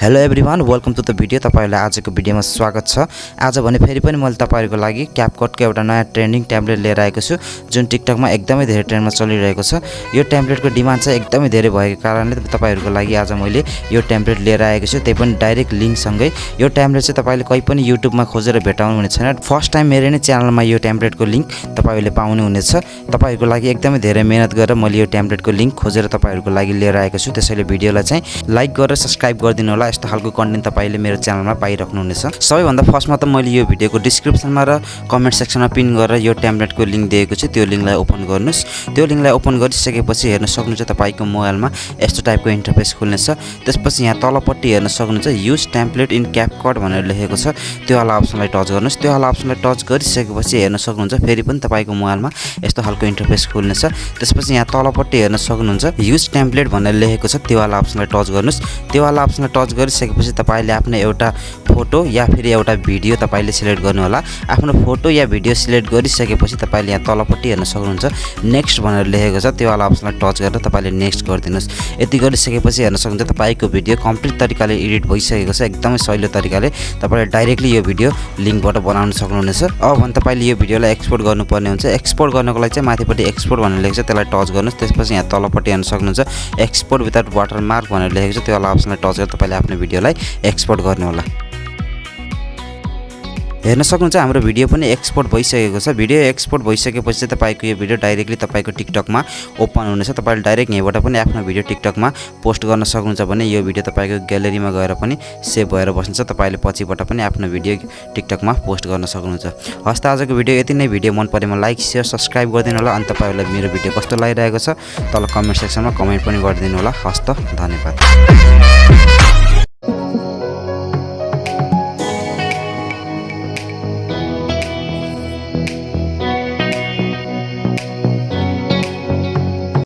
Hello everyone, welcome to the video. तपाईहरुलाई आजको भिडियोमा स्वागत छ। आज भने फेरि पनि मैले तपाईहरुको लागि CapCutको एउटा नयाँ ट्रेन्डिङ टेम्प्लेट लिएर आएको छु, जुन टिकटकमा एकदमै धेरै ट्रेन्डमा चलिरहेको छ। यो टेम्प्लेटको डिमान्ड चाहिँ एकदमै धेरै भएको कारणले तपाईहरुको लागि आज मैले यो टेम्प्लेट लिएर आएको छु, त्यही पनि डाइरेक्ट लिंक सँगै। यो टेम्प्लेट चाहिँ तपाईले कहीं पनि युट्युबमा खोजेर भेटाउनु हुने छैन। फर्स्ट टाइम मेरो नै च्यानलमा यो टेम्प्लेटको लिंक तपाईले पाउनु हुनेछ। तपाईहरुको लागि एकदमै धेरै मेहनत गरेर मैले यो टेम्प्लेटको लिंक खोजेर तपाईहरुको लागि लिएर आएको छु। त्यसैले भिडियोलाई चाहिँ लाइक गरेर सब्स्क्राइब गरिदिनु होला। यस्तो खालको कन्टेन्ट तपाईले मेरो च्यानलमा पाइराख्नु हुनेछ। सबैभन्दा फर्स्टमा त मैले यो भिडियोको डिस्क्रिप्सनमा र कमेन्ट सेक्सनमा पिन गरेर यो टेम्प्लेटको लिंक दिएको छु। त्यो लिंकलाई ओपन गर्नुस्। त्यो लिंकलाई ओपन गरिसकेपछि हेर्न सक्नुहुन्छ तपाईको मोबाइलमा यस्तो टाइपको इन्टरफेस खुल्नेछ। त्यसपछि यहाँ तलपट्टि हेर्न सक्नुहुन्छ युज टेम्प्लेट इन CapCut भनेर लेखेको छ। त्यो वाला अप्सनलाई टच गर्नुस्। त्यो वाला अप्सनलाई टच गरिसकेपछि हेर्न सक्नुहुन्छ फेरि पनि तपाईको मोबाइलमा यस्तो खालको इन्टरफेस खुल्नेछ। त्यसपछि यहाँ तलपट्टि हेर्न सक्नुहुन्छ युज टेम्प्लेट भनेर लेखेको छ। त्यो वाला अप्सनलाई टच गर्नुस्। त्यो वाला अप्सनलाई टच गरिसकेपछि तपाईले आफ्नो एउटा फोटो या फेरि एउटा भिडियो तपाईले सिलेक्ट गर्नु होला। आफ्नो फोटो या भिडियो सिलेक्ट गरिसकेपछि तपाईले यहाँ तलपट्टि हेर्न सक्नुहुन्छ नेक्स्ट भनेर लेखेको छ। त्यो वाला अप्सनलाई टच गरेर तपाईले नेक्स्ट गरिदिनुस्। यति गरिसकेपछि हेर्न सक्नुहुन्छ तपाईको भिडियो कम्प्लिट तरिकाले एडिट भइसकेको छ। एकदमै सजिलो तरिकाले तपाईले डाइरेक्टली यो भिडियो लिंकबाट बनाउन सक्नुहुनेछ। अब भने तपाईले यो भिडियोलाई एक्सपोर्ट गर्नुपर्ने हुन्छ। एक्सपोर्ट गर्नको लागि चाहिँ माथिपट्टि एक्सपोर्ट भनेर लेखेको छ, त्यसलाई टच गर्नुस्। त्यसपछि यहाँ तलपट्टि हेर्न सक्नुहुन्छ एक्सपोर्ट विदाउट वाटरमार्क भनेर लेखेको छ। त्यो वाला अप्सनलाई टच गरेर तपाईले आफ्नो भिडियोलाई एक्सपोर्ट गर्नु होला। हेर्न सक्नुहुन्छ हाम्रो भिडियो पनि एक्सपोर्ट भइसकेको छ। भिडियो एक्सपोर्ट भइसकेपछि तपाईको यो भिडियो डाइरेक्टली तपाईको टिकटकमा ओपन हुनेछ। तपाईले डाइरेक्ट यहाँबाट पनि आफ्नो भिडियो टिकटकमा पोस्ट गर्न सक्नुहुन्छ भने यो भिडियो तपाईको ग्यालेरीमा गएर पनि सेभ भएर बस्न्छ। तपाईले पछिबाट पनि आफ्नो भिडियो टिकटकमा पोस्ट गर्न सक्नुहुन्छ। हस्त आजको भिडियो यति नै। भिडियो मन परेमा लाइक शेयर सब्स्क्राइब गरिदिनु होला। अनि तपाईहरुलाई मेरो भिडियो कस्तो लागिरहेको छ तल कमेन्ट सेक्सनमा कमेन्ट पनि गरिदिनु होला। हस्त धन्यवाद।